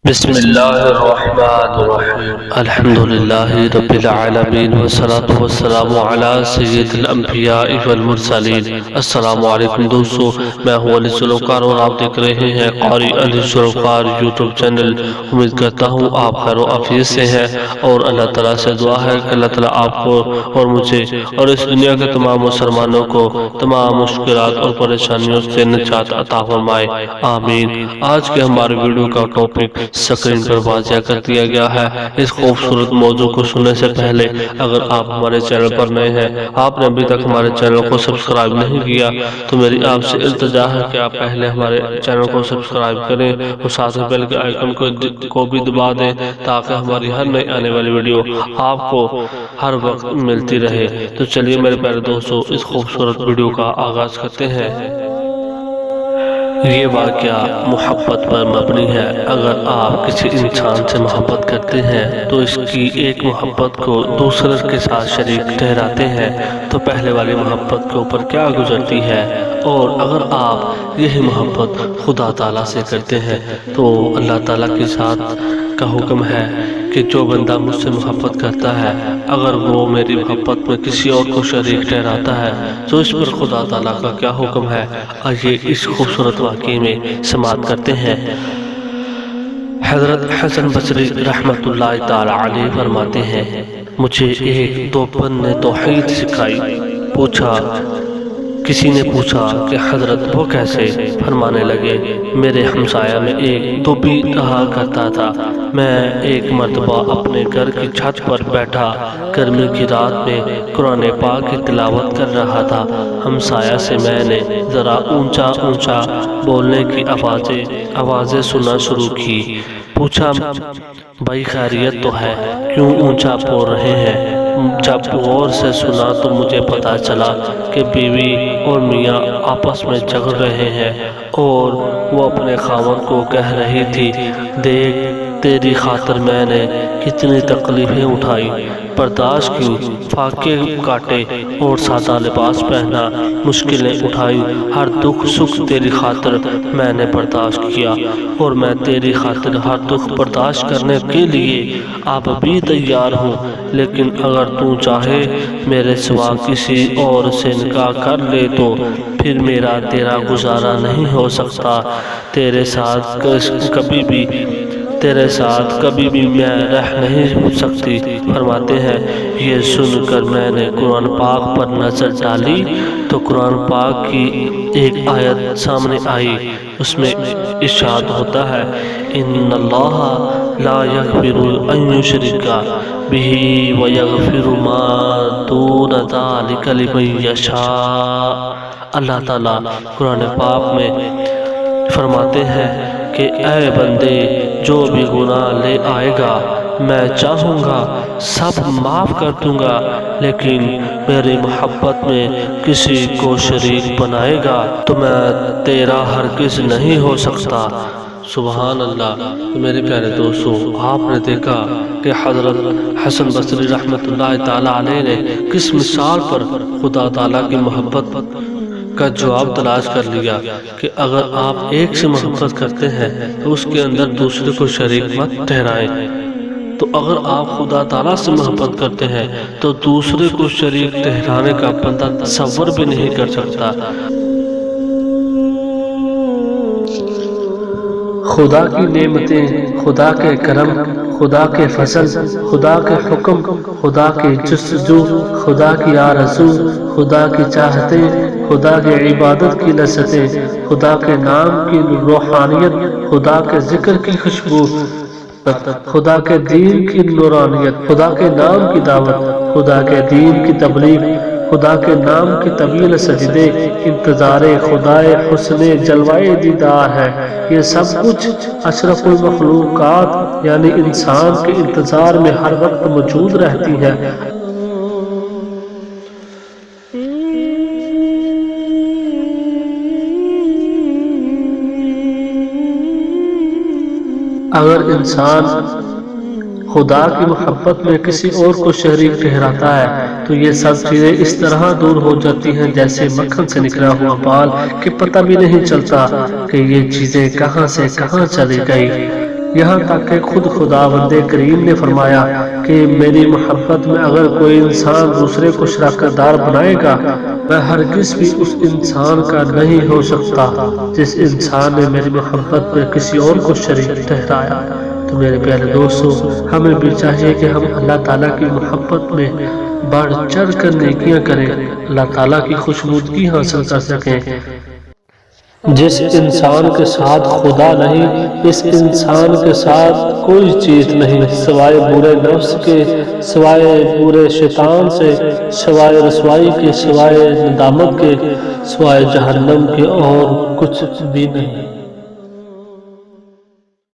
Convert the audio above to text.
بسم اللہ الرحمن الرحیم الحمد للہ رب العالمین والصلاة والسلام علی سید الانبیاء والمرسلین۔ السلام علیکم دوستو، میں ہوں علی سلوکار اور آپ دیکھ رہے ہیں قاری علی سلوکار یوٹیوب چینل۔ امید کرتا ہوں آپ خیر و عافیت سے ہیں اور اللہ تعالیٰ سے دعا ہے کہ اللہ تعالیٰ آپ کو اور مجھے اور اس دنیا کے تمام مسلمانوں کو تمام مشکلات اور پریشانیوں سے نجات عطا فرمائے، آمین۔ آج کے ہمارے ویڈیو کا ٹاپک سکرین پر واضح کر دیا گیا ہے۔ اس خوبصورت موضوع کو سننے سے پہلے اگر آپ ہمارے چینل پر نئے ہیں، آپ نے ابھی تک ہمارے چینل کو سبسکرائب نہیں کیا، تو میری آپ سے التجا ہے کہ آپ پہلے ہمارے چینل کو سبسکرائب کریں اور ساتھ ہی بیل کے آئیکن کو بھی دبا دیں تاکہ ہماری ہر نئی آنے والی ویڈیو آپ کو ہر وقت ملتی رہے۔ تو چلیے میرے پیارے دوستو، اس خوبصورت ویڈیو کا آغاز کرتے ہیں۔ یہ واقعہ محبت پر مبنی ہے۔ اگر آپ کسی انسان سے محبت کرتے ہیں تو اس کی ایک محبت کو دوسرے کے ساتھ شریک ٹھہراتے ہیں تو پہلے والی محبت کے اوپر کیا گزرتی ہے، اور اگر آپ یہی محبت خدا تعالیٰ سے کرتے ہیں تو اللہ تعالیٰ کے ساتھ کا حکم ہے کہ جو بندہ مجھ سے محبت کرتا ہے، اگر وہ میری محبت میں کسی اور کو شریک ٹھہراتا ہے تو اس پر خدا تعالیٰ کا کیا حکم ہے، آئیے اس خوبصورت واقعے میں سماعت کرتے ہیں۔ حضرت حسن بصری رحمت اللہ تعالی علیہ فرماتے ہیں، مجھے ایک دوپن نے توحید سکھائی۔ کسی نے پوچھا کہ حضرت وہ کیسے؟ فرمانے لگے، میرے ہمسایہ میں ایک دھوبی رہا کرتا تھا۔ میں ایک مرتبہ اپنے گھر کی چھت پر بیٹھا گرمی کی رات میں قرآن پاک کی تلاوت کر رہا تھا۔ ہمسایہ سے میں نے ذرا اونچا اونچا بولنے کی آوازیں سننا شروع کی۔ پوچھا، بھائی خیریت تو ہے، کیوں اونچا بول رہے ہیں؟ جب غور سے سنا تو مجھے پتا چلا کہ بیوی اور میاں آپس میں جھگڑ رہے ہیں اور وہ اپنے خاوند کو کہہ رہی تھی، دیکھ تیری خاطر میں نے کتنی تکلیفیں اٹھائی، برداشت کی، فاقے کاٹے اور سادہ لباس پہنا، مشکلیں اٹھائی، ہر دکھ سکھ تیری خاطر میں نے برداشت کیا، اور میں تیری خاطر ہر دکھ برداشت کرنے کے لیے اب بھی تیار ہوں، لیکن اگر تو چاہے میرے سوا کسی اور سے نکاح کر لے تو پھر میرا تیرا گزارا نہیں ہو سکتا، تیرے ساتھ کبھی بھی میں رہ نہیں سکتی۔ فرماتے ہیں، یہ سن کر میں نے قرآن پاک پر نظر ڈالی تو قرآن پاک کی ایک آیت سامنے آئی، اس میں ارشاد ہوتا ہے، ان اللہ لا یغفر ان یشرک بہ ویغفر ما دون ذلک لمن یشاء۔ اللہ تعالیٰ قرآن پاک میں فرماتے ہیں کہ اے بندے، جو بھی گناہ لے آئے گا میں چاہوں گا سب معاف کر دوں گا، لیکن میری محبت میں کسی کو شریک بنائے گا تو میں تیرا ہرگز نہیں ہو سکتا۔ سبحان اللہ۔ تو میرے پیارے دوستو، آپ نے دیکھا کہ حضرت حسن بصری رحمت اللہ تعالی علیہ نے کس مثال پر خدا تعالیٰ کی محبت کا جواب تلاش کر لیا کہ اگر آپ ایک سے محبت کرتے ہیں تو اس کے اندر دوسرے کو شریک مت ٹھہرائیں، تو اگر آپ خدا تعالیٰ سے محبت کرتے ہیں تو دوسرے کو شریک ٹھہرانے کا بندہ تصور بھی نہیں کر سکتا۔ خدا کی نعمتیں، خدا کے کرم، خدا کے فضل، خدا کے حکم، خدا کے جستجو، خدا کی آرزو، خدا کی چاہتیں، خدا کی عبادت کی لذتیں، خدا کے نام کی روحانیت، خدا کے ذکر کی خوشبو، خدا کے دین کی نورانیت، خدا کے نام کی دعوت، خدا کے دین کی تبلیغ، خدا کے نام کی طویل سجدے، انتظار خدائے حسن جلوائے دیدار ہے۔ یہ سب کچھ اشرف المخلوقات یعنی انسان کے انتظار میں ہر وقت موجود رہتی ہے۔ اگر انسان خدا کی محبت میں کسی اور کو شریک ٹھہراتا ہے تو یہ سب چیزیں اس طرح دور ہو جاتی ہیں جیسے مکھن سے نکلا ہوا بال، کہ پتہ بھی نہیں چلتا کہ یہ چیزیں کہاں سے کہاں چلی گئی۔ یہاں تک کہ خود خداوند کریم نے فرمایا کہ میری محبت میں اگر کوئی انسان دوسرے کو شراکت دار بنائے گا میں ہرگز بھی اس انسان کا نہیں ہو سکتا جس انسان نے میری محبت میں کسی اور کو شریک ٹھہرایا۔ تو میرے پیارے دوستو، ہمیں بھی چاہیے کہ ہم اللہ تعالیٰ کی محبت میں بڑھ چڑھ کر نیکیاں کریں، اللہ تعالیٰ کی خوشنودگی حاصل کر سکیں۔ جس انسان کے ساتھ خدا نہیں، اس انسان کے ساتھ کوئی چیز نہیں سوائے برے نفس کے، سوائے برے شیطان سے، سوائے رسوائی کے، سوائے ندامت کے، سوائے جہنم کے، اور کچھ بھی نہیں۔